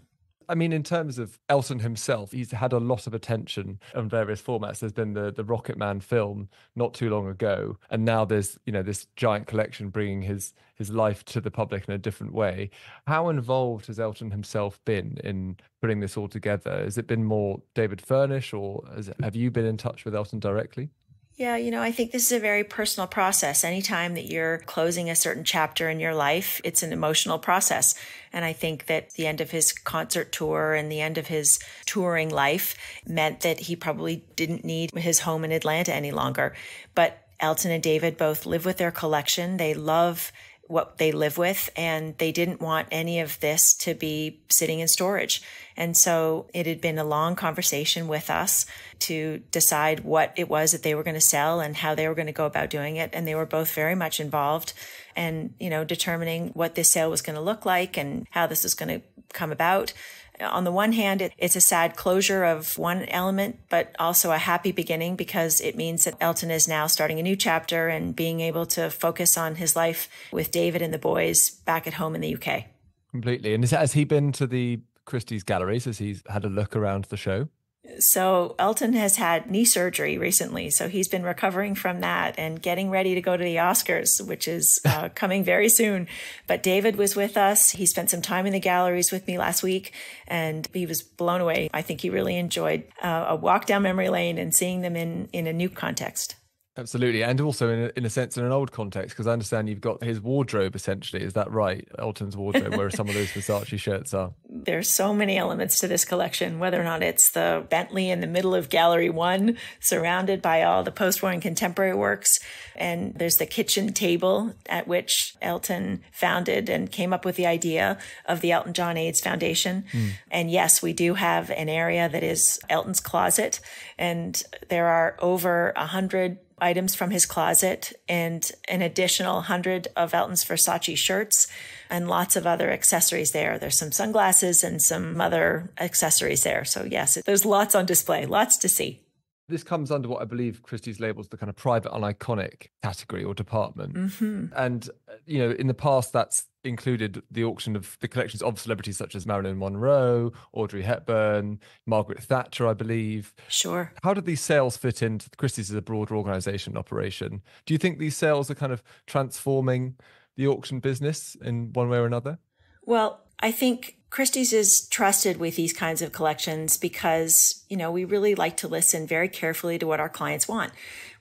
I mean, in terms of Elton himself, he's had a lot of attention on various formats. There's been the Rocket Man film not too long ago, and now there's, this giant collection bringing his life to the public in a different way. How involved has Elton himself been in putting this all together? Has it been more David Furnish, or have you been in touch with Elton directly? Yeah, I think this is a very personal process. Anytime that you're closing a certain chapter in your life, it's an emotional process. And I think that the end of his concert tour and the end of his touring life meant that he probably didn't need his home in Atlanta any longer. But Elton and David both live with their collection. They love what they live with, and they didn't want any of this to be sitting in storage. And so it had been a long conversation with us to decide what it was that they were going to sell and how they were going to go about doing it. And they were both very much involved and, determining what this sale was going to look like and how this was going to come about. On the one hand, it's a sad closure of one element, but also a happy beginning, because it means that Elton is now starting a new chapter and being able to focus on his life with David and the boys back at home in the UK. Completely. And has he been to the Christie's galleries? Has he had a look around the show? So Elton has had knee surgery recently, so he's been recovering from that and getting ready to go to the Oscars, which is coming very soon. But David was with us. He spent some time in the galleries with me last week, and he was blown away. I think he really enjoyed a walk down memory lane and seeing them in a new context. Absolutely. And also in a sense, in an old context, because I understand you've got his wardrobe, essentially. Is that right? Elton's wardrobe, where some of those Versace shirts are. There's so many elements to this collection, whether or not it's the Bentley in the middle of Gallery 1, surrounded by all the post-war and contemporary works. And there's the kitchen table at which Elton founded and came up with the idea of the Elton John AIDS Foundation. And yes, we do have an area that is Elton's closet. And there are over 100 items from his closet and an additional 100 of Elton's Versace shirts and lots of other accessories there. There's some sunglasses and some other accessories there. So yes, there's lots on display, lots to see. This comes under what I believe Christie's labels the kind of private uniconic category or department. And, in the past, that's included the auction of the collections of celebrities such as Marilyn Monroe, Audrey Hepburn, Margaret Thatcher, I believe. Sure. How did these sales fit into Christie's as a broader organisation operation? Do you think these sales are kind of transforming the auction business in one way or another? Well, I think Christie's is trusted with these kinds of collections because, we really like to listen very carefully to what our clients want.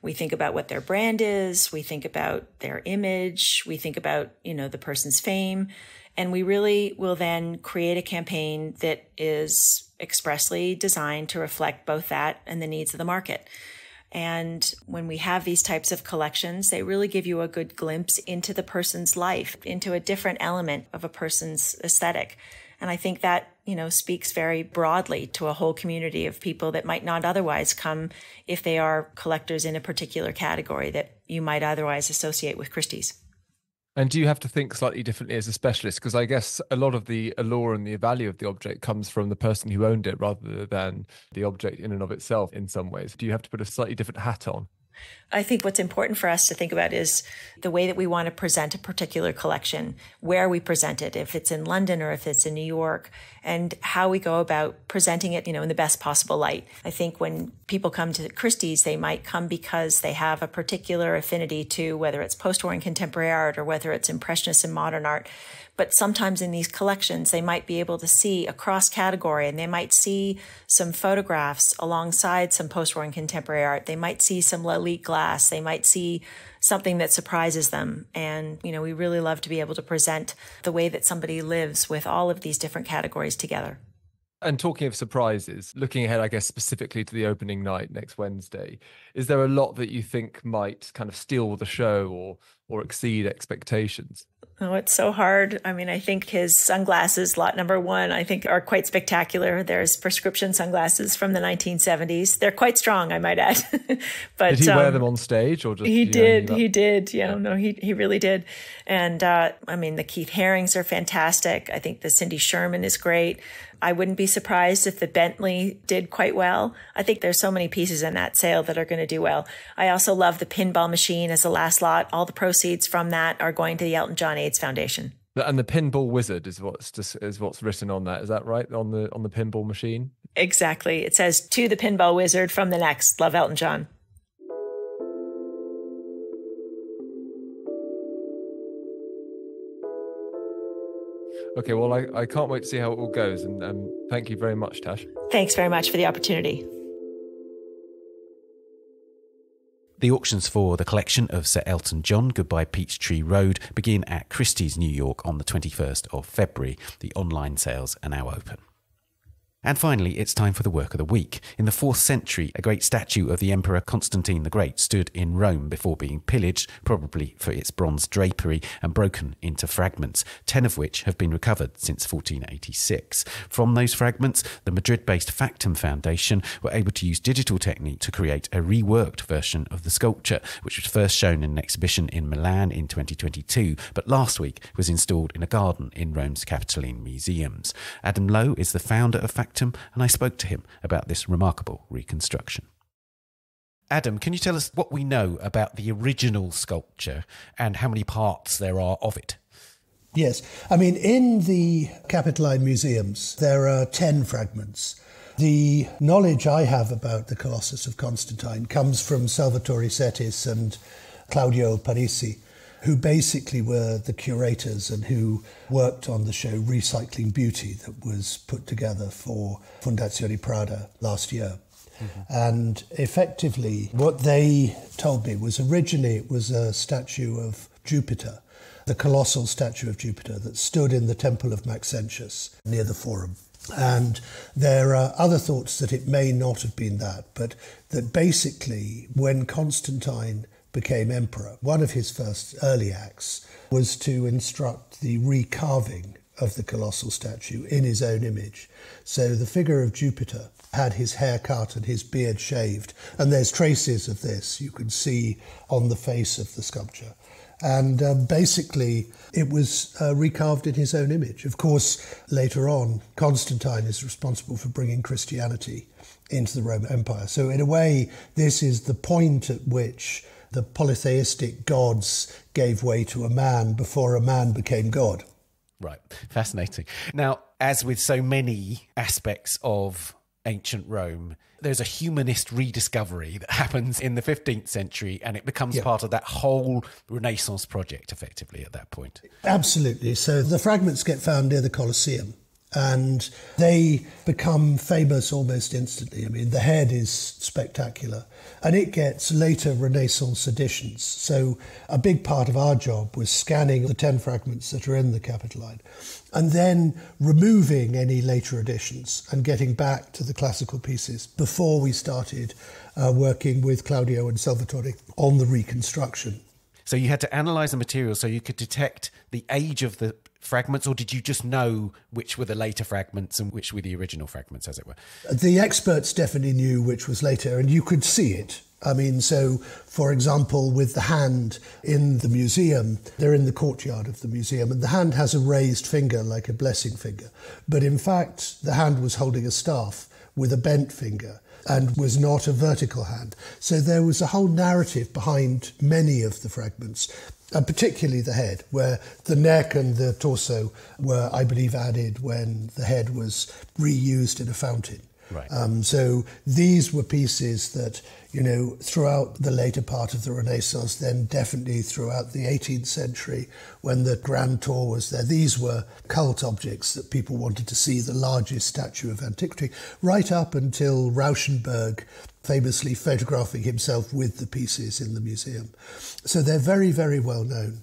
We think about what their brand is. We think about their image. We think about, the person's fame. And we really will then create a campaign that is expressly designed to reflect both that and the needs of the market. And when we have these types of collections, they really give you a good glimpse into the person's life, into a different element of a person's aesthetic. And I think that, speaks very broadly to a whole community of people that might not otherwise come if they are collectors in a particular category that you might otherwise associate with Christie's. And do you have to think slightly differently as a specialist? Because I guess a lot of the allure and the value of the object comes from the person who owned it rather than the object in and of itself in some ways. Do you have to put a slightly different hat on? I think what's important for us to think about is the way that we want to present a particular collection, where we present it, if it's in London or if it's in New York, and how we go about presenting it, in the best possible light. I think when people come to Christie's, they might come because they have a particular affinity to whether it's post-war and contemporary art or whether it's impressionist and modern art. But sometimes in these collections, they might be able to see a cross category and they might see some photographs alongside some post-war and contemporary art. They might see some Lalique glass. They might see something that surprises them. And, we really love to be able to present the way that somebody lives with all of these different categories together. And talking of surprises, looking ahead, I guess, specifically to the opening night next Wednesday, is there a lot that you think might kind of steal the show or exceed expectations? Oh, it's so hard. I mean, I think his sunglasses, lot number 1, I think are quite spectacular. There's prescription sunglasses from the 1970s. They're quite strong, I might add. But did he wear them on stage or just? He did. Yeah, no, he really did. And the Keith Harings are fantastic. I think the Cindy Sherman is great. I wouldn't be surprised if the Bentley did quite well. I think there's so many pieces in that sale that are going to do well. I also love the pinball machine as the last lot. All the proceeds from that are going to the Elton John AIDS Foundation. And the pinball wizard is what's written on that. Is that right? On the pinball machine? Exactly. It says, "To the pinball wizard from the next. Love, Elton John." Okay, well, I can't wait to see how it all goes. And thank you very much, Tash. Thanks very much for the opportunity. The auctions for the collection of Sir Elton John, Goodbye Peachtree Road, begin at Christie's, New York on the 21st of February. The online sales are now open. And finally, it's time for the work of the week. In the 4th century, a great statue of the Emperor Constantine the Great stood in Rome before being pillaged, probably for its bronze drapery, and broken into fragments, 10 of which have been recovered since 1486. From those fragments, the Madrid-based Factum Foundation were able to use digital technique to create a reworked version of the sculpture, which was first shown in an exhibition in Milan in 2022, but last week was installed in a garden in Rome's Capitoline museums. Adam Lowe is the founder of Factum, and I spoke to him about this remarkable reconstruction. Adam, can you tell us what we know about the original sculpture and how many parts there are of it? Yes. I mean, in the Capitoline museums, there are 10 fragments. The knowledge I have about the Colossus of Constantine comes from Salvatore Settis and Claudio Parisi, who basically were the curators and who worked on the show Recycling Beauty that was put together for Fondazione Prada last year. Mm-hmm. And effectively, what they told me was originally it was a statue of Jupiter, the colossal statue of Jupiter that stood in the Temple of Maxentius near the Forum. And there are other thoughts that it may not have been that, but that basically when Constantine became emperor, one of his first early acts was to instruct the recarving of the colossal statue in his own image. So the figure of Jupiter had his hair cut and his beard shaved, and there's traces of this you can see on the face of the sculpture. And basically it was recarved in his own image. Of course, later on, Constantine is responsible for bringing Christianity into the Roman Empire. So in a way, this is the point at which the polytheistic gods gave way to a man before a man became God. Right. Fascinating. Now, as with so many aspects of ancient Rome, there's a humanist rediscovery that happens in the 15th century, and it becomes part of that whole Renaissance project, effectively, at that point. Absolutely. So the fragments get found near the Colosseum, and they become famous almost instantly. I mean, the head is spectacular, and it gets later Renaissance editions. So a big part of our job was scanning the 10 fragments that are in the Capitoline, and then removing any later editions and getting back to the classical pieces before we started working with Claudio and Salvatore on the reconstruction. So you had to analyse the material so you could detect the age of the fragments, or did you just know which were the later fragments and which were the original fragments, as it were? The experts definitely knew which was later, and you could see it. I mean, so, for example, with the hand in the museum, they're in the courtyard of the museum, and the hand has a raised finger, like a blessing finger. But in fact, the hand was holding a staff with a bent finger and was not a vertical hand. So there was a whole narrative behind many of the fragments, and particularly the head, where the neck and the torso were, I believe, added when the head was reused in a fountain. Right. So these were pieces that, you know, throughout the later part of the Renaissance, then definitely throughout the 18th century, when the Grand Tour was there, these were cult objects that people wanted to see, the largest statue of antiquity, right up until Rauschenberg famously photographing himself with the pieces in the museum. So they're very, very well known.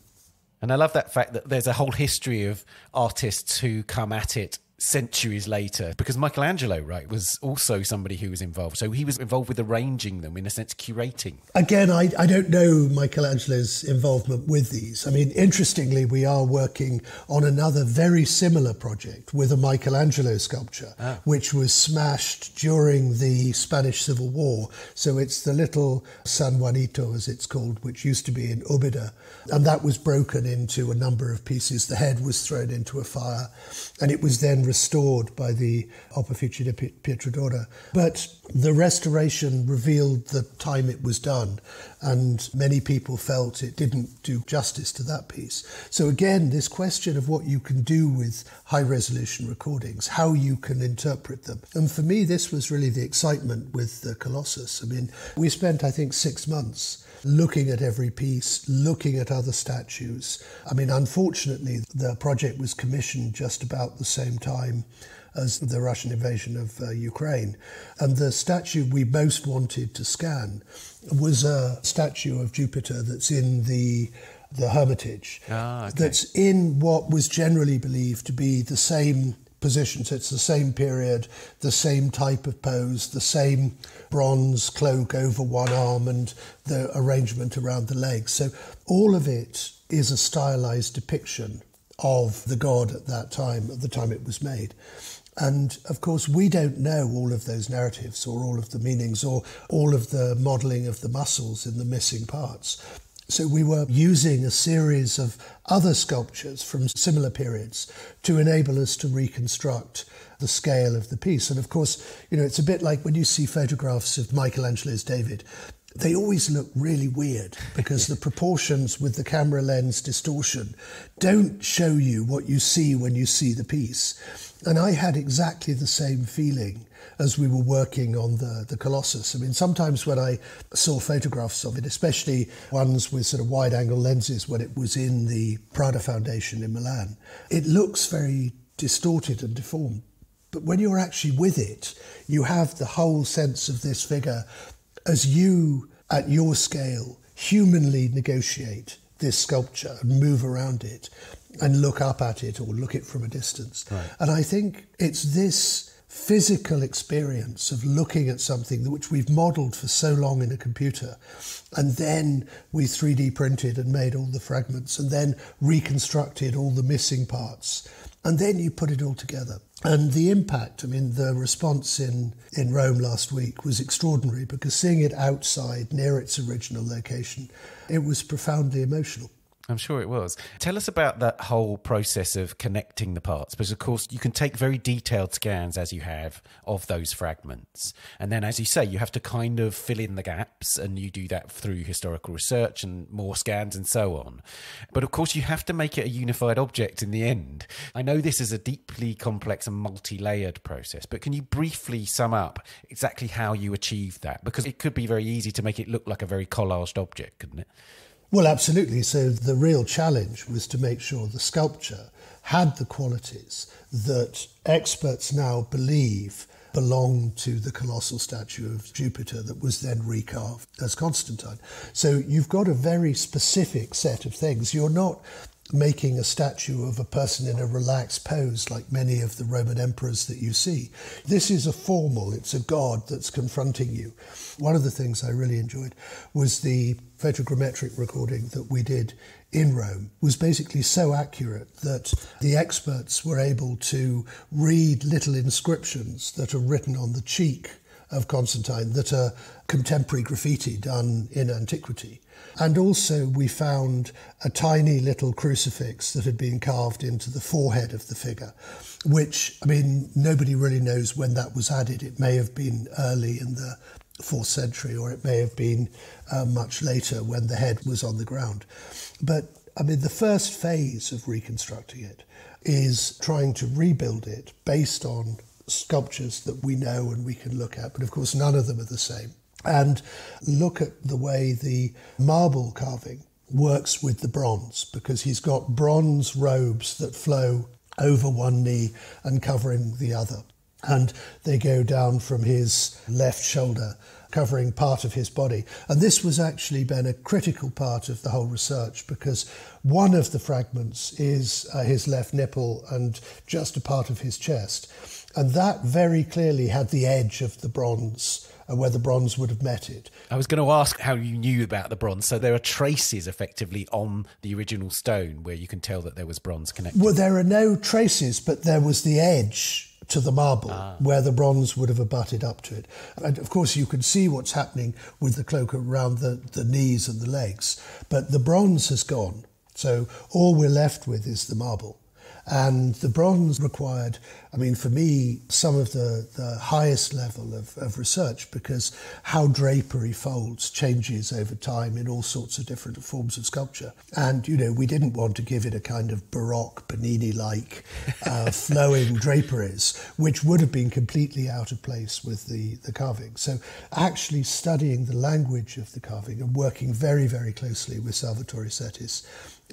And I love that fact that there's a whole history of artists who come at it centuries later, because Michelangelo, right, was also somebody who was involved. So he was involved with arranging them, in a sense, curating. Again, I don't know Michelangelo's involvement with these. I mean, interestingly, we are working on another very similar project with a Michelangelo sculpture, which was smashed during the Spanish Civil War. So it's the little San Juanito, as it's called, which used to be in Ubeda. And that was broken into a number of pieces. The head was thrown into a fire, and it was then restored by the Opificio di Pietrodora. But the restoration revealed the time it was done, and many people felt it didn't do justice to that piece. So again, this question of what you can do with high-resolution recordings, how you can interpret them. And for me, this was really the excitement with the Colossus. I mean, we spent, I think, 6 months looking at every piece, looking at other statues. I mean, unfortunately, the project was commissioned just about the same time as the Russian invasion of Ukraine. And the statue we most wanted to scan was a statue of Jupiter that's in the Hermitage, that's in what was generally believed to be the same position. So it's the same period, the same type of pose, the same bronze cloak over one arm and the arrangement around the legs. So all of it is a stylized depiction of the god at that time, at the time it was made. And of course, we don't know all of those narratives or all of the meanings or all of the modelling of the muscles in the missing parts. So we were using a series of other sculptures from similar periods to enable us to reconstruct the scale of the piece. And of course, you know, it's a bit like when you see photographs of Michelangelo's David. They always look really weird because the proportions with the camera lens distortion don't show you what you see when you see the piece. And I had exactly the same feeling as we were working on the Colossus. I mean, sometimes when I saw photographs of it, especially ones with sort of wide-angle lenses when it was in the Prada Foundation in Milan, it looks very distorted and deformed. But when you're actually with it, you have the whole sense of this figure as you, at your scale, humanly negotiate this sculpture and move around it and look up at it or look it from a distance. Right. And I think it's this physical experience of looking at something which we've modelled for so long in a computer, and then we 3D printed and made all the fragments and then reconstructed all the missing parts, and then you put it all together. And the impact, I mean, the response in Rome last week was extraordinary because seeing it outside, near its original location, it was profoundly emotional. I'm sure it was. Tell us about that whole process of connecting the parts, because of course you can take very detailed scans as you have of those fragments. And then, as you say, you have to kind of fill in the gaps, and you do that through historical research and more scans and so on. But of course you have to make it a unified object in the end. I know this is a deeply complex and multi-layered process, but can you briefly sum up exactly how you achieved that? Because it could be very easy to make it look like a very collaged object, couldn't it? Well, absolutely. So the real challenge was to make sure the sculpture had the qualities that experts now believe belong to the colossal statue of Jupiter that was then recarved as Constantine. So you've got a very specific set of things. You're not making a statue of a person in a relaxed pose like many of the Roman emperors that you see. This is a formal, it's a god that's confronting you. One of the things I really enjoyed was the photogrammetric recording that we did in Rome was basically so accurate that the experts were able to read little inscriptions that are written on the cheek of Constantine that are contemporary graffiti done in antiquity. And also we found a tiny little crucifix that had been carved into the forehead of the figure, which, I mean, nobody really knows when that was added. It may have been early in the 4th century, or it may have been much later when the head was on the ground. But, I mean, the first phase of reconstructing it is trying to rebuild it based on sculptures that we know and we can look at, but of course none of them are the same. And look at the way the marble carving works with the bronze, because he's got bronze robes that flow over one knee and covering the other. And they go down from his left shoulder, covering part of his body. And this was actually been a critical part of the whole research, because one of the fragments is his left nipple and just a part of his chest. And that very clearly had the edge of the bronze, where the bronze would have met it. I was going to ask how you knew about the bronze. So there are traces effectively on the original stone where you can tell that there was bronze connected. Well, there are no traces, but there was the edge to the marble where the bronze would have abutted up to it. And of course you can see what's happening with the cloak around the knees and the legs, but the bronze has gone. So all we're left with is the marble. And the bronze required I mean, for me, some of the highest level of research, because how drapery folds changes over time in all sorts of different forms of sculpture. And, we didn't want to give it a kind of Baroque, Bernini-like flowing draperies, which would have been completely out of place with the carving. So actually studying the language of the carving and working very, very closely with Salvatore Settis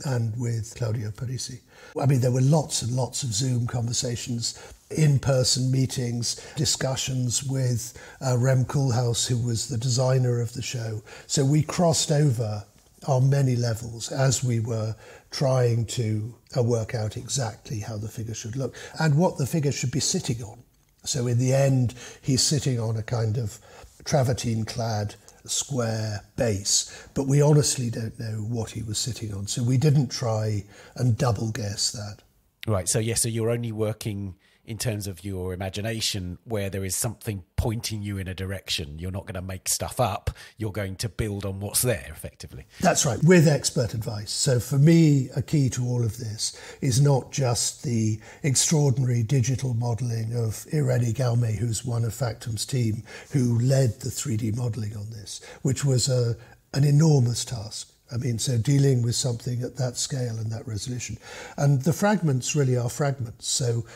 and with Claudio Parisi. I mean, there were lots and lots of Zoom conversations, in-person meetings, discussions with Rem Koolhaas, who was the designer of the show. So we crossed over on many levels as we were trying to work out exactly how the figure should look and what the figure should be sitting on. So in the end, he's sitting on a kind of travertine-clad square base, but we honestly don't know what he was sitting on. So we didn't try and double guess that. Right. So, so you're only working in terms of your imagination where there is something pointing you in a direction. You're not going to make stuff up. You're going to build on what's there, effectively. That's right, with expert advice. So for me, a key to all of this is not just the extraordinary digital modelling of Irene Gaume, who's one of Factum's team, who led the 3D modelling on this, which was an enormous task. I mean, so dealing with something at that scale and that resolution. And the fragments really are fragments. So,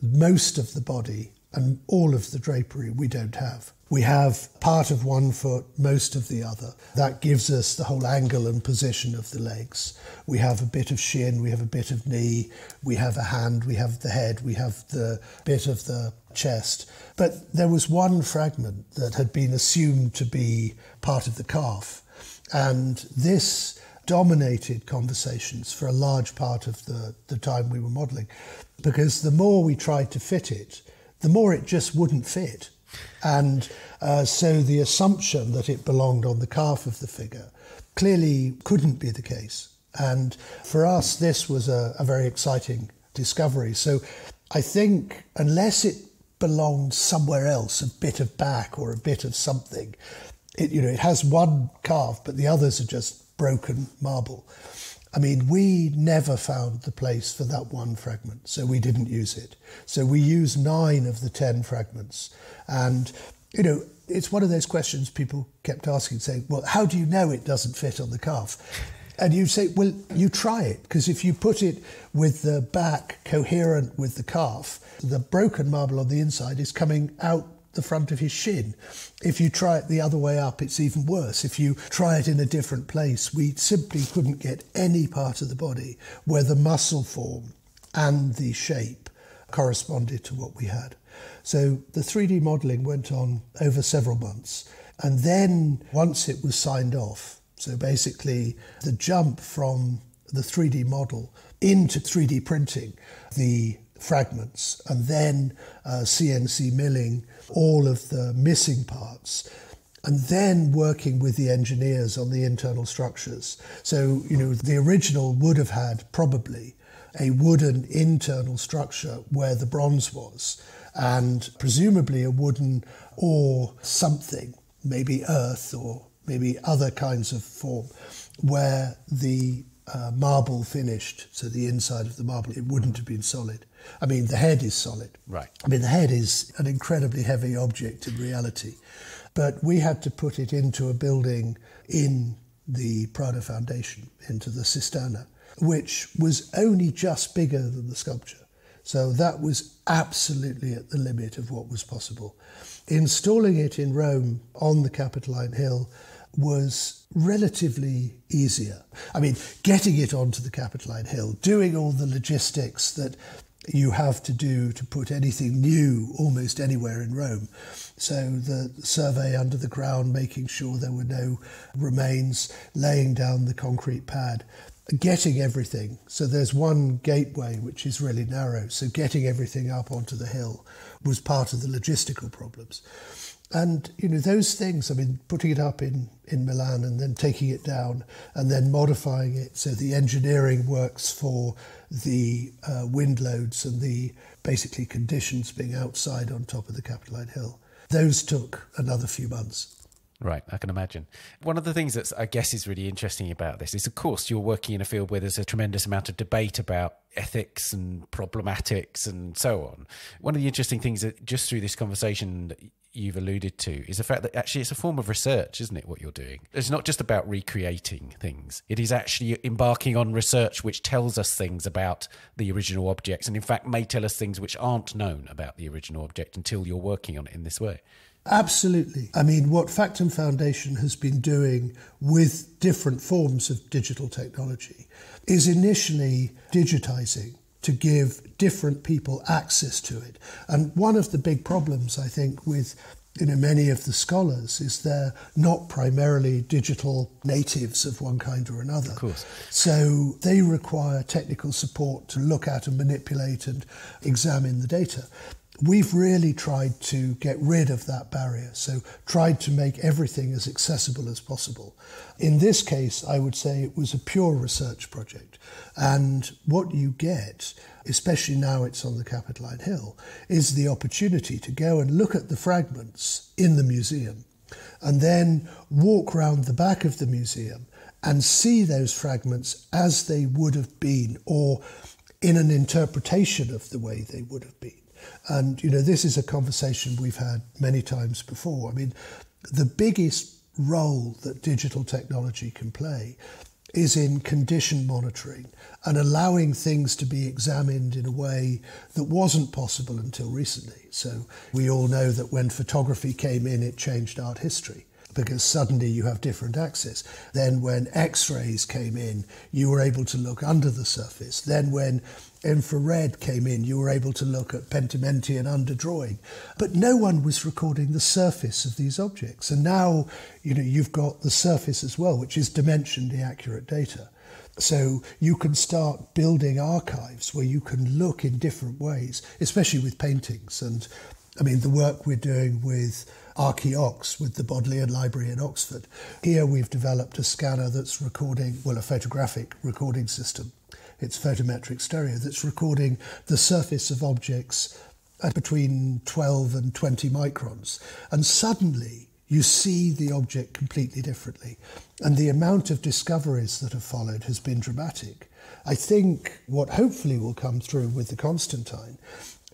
most of the body and all of the drapery we don't have. We have part of one foot, most of the other. That gives us the whole angle and position of the legs. We have a bit of shin, we have a bit of knee, we have a hand, we have the head, we have the bit of the chest. But there was one fragment that had been assumed to be part of the calf. And this dominated conversations for a large part of the time we were modelling, because the more we tried to fit it, the more it just wouldn't fit. And so the assumption that it belonged on the calf of the figure clearly couldn't be the case. And for us, this was a very exciting discovery. So I think unless it belonged somewhere else, a bit of back or a bit of something, it has one calf, but the others are just broken marble. I mean, we never found the place for that one fragment, so we didn't use it. So we used 9 of the 10 fragments. And, it's one of those questions people kept asking, saying, well, how do you know it doesn't fit on the calf? And you say, well, you try it, because if you put it with the back coherent with the calf, the broken marble on the inside is coming out the front of his shin. If you try it the other way up, it's even worse. If you try it in a different place, we simply couldn't get any part of the body where the muscle form and the shape corresponded to what we had. So the 3D modelling went on over several months. And then once it was signed off, so basically the jump from the 3D model into 3D printing, the fragments, and then CNC milling all of the missing parts, and then working with the engineers on the internal structures. So, the original would have had probably a wooden internal structure where the bronze was, and presumably a wooden or something, maybe earth or maybe other kinds of form, where the marble finished, so the inside of the marble, it wouldn't have been solid. I mean, the head is solid. Right. I mean, the head is an incredibly heavy object in reality. But we had to put it into a building in the Prado Foundation, into the Cisterna, which was only just bigger than the sculpture. So that was absolutely at the limit of what was possible. Installing it in Rome on the Capitoline Hill was relatively easier. I mean, getting it onto the Capitoline Hill, doing all the logistics that you have to do to put anything new almost anywhere in Rome. So the survey under the ground, making sure there were no remains, laying down the concrete pad, getting everything. So there's one gateway which is really narrow, so getting everything up onto the hill was part of the logistical problems. And, those things, I mean, putting it up in Milan and then taking it down and then modifying it so the engineering works for the wind loads and the basically conditions being outside on top of the Capitoline Hill. Those took another few months. Right, I can imagine. One of the things that I guess is really interesting about this is, of course, you're working in a field where there's a tremendous amount of debate about ethics and problematics and so on. One of the interesting things that just through this conversation that you've alluded to is the fact that actually it's a form of research, isn't it, what you're doing? It's not just about recreating things. It is actually embarking on research which tells us things about the original objects, and in fact may tell us things which aren't known about the original object until you're working on it in this way. Absolutely. I mean, what Factum Foundation has been doing with different forms of digital technology is initially digitizing to give different people access to it. And one of the big problems, I think, with many of the scholars is they're not primarily digital natives of one kind or another. Of course. So they require technical support to look at and manipulate and examine the data. We've really tried to get rid of that barrier, so tried to make everything as accessible as possible. In this case, I would say it was a pure research project. And what you get, especially now it's on the Capitoline Hill, is the opportunity to go and look at the fragments in the museum and then walk round the back of the museum and see those fragments as they would have been, or in an interpretation of the way they would have been. And, this is a conversation we've had many times before. I mean, the biggest role that digital technology can play is in condition monitoring and allowing things to be examined in a way that wasn't possible until recently. So we all know that when photography came in, it changed art history, because suddenly you have different access. Then when X-rays came in, you were able to look under the surface. Then when infrared came in, you were able to look at Pentimentian underdrawing. But no one was recording the surface of these objects. And now, you've got the surface as well, which is dimensionally accurate data. So you can start building archives where you can look in different ways, especially with paintings. And I mean, the work we're doing with Archaeox, with the Bodleian Library in Oxford. Here we've developed a scanner that's recording, a photographic recording system. It's photometric stereo that's recording the surface of objects at between 12 and 20 microns. And suddenly you see the object completely differently. And the amount of discoveries that have followed has been dramatic. I think what hopefully will come through with the Constantine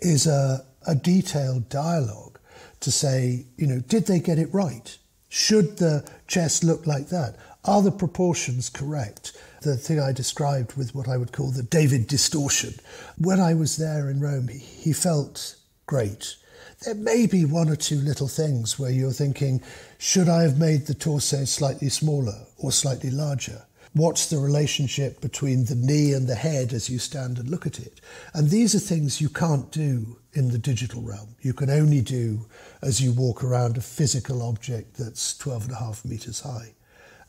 is a detailed dialogue to say, did they get it right? Should the chest look like that? Are the proportions correct? The thing I described with what I would call the David distortion. When I was there in Rome, he felt great. There may be one or two little things where you're thinking, should I have made the torso slightly smaller or slightly larger? What's the relationship between the knee and the head as you stand and look at it? And these are things you can't do in the digital realm. You can only do as you walk around a physical object that's 12.5 meters high.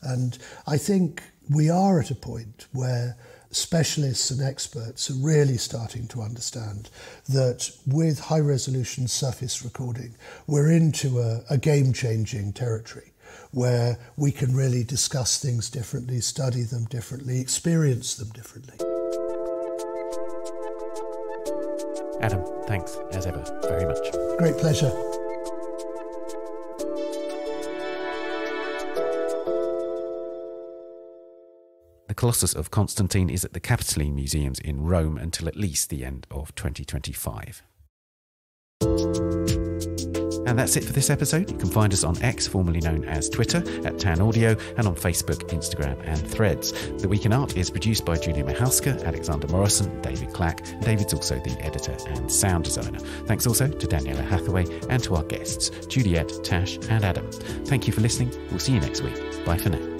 And I think we are at a point where specialists and experts are really starting to understand that with high-resolution surface recording, we're into a game-changing territory where we can really discuss things differently, study them differently, experience them differently. Adam, thanks, as ever, very much. Great pleasure. The Colossus of Constantine is at the Capitoline Museums in Rome until at least the end of 2025. And that's it for this episode. You can find us on X, formerly known as Twitter, at Tan Audio, and on Facebook, Instagram, and Threads. The Week in Art is produced by Julia Michalska, Alexander Morrison, David Clack. David's also the editor and sound designer. Thanks also to Daniela Hathaway and to our guests, Juliet, Tash, and Adam. Thank you for listening. We'll see you next week. Bye for now.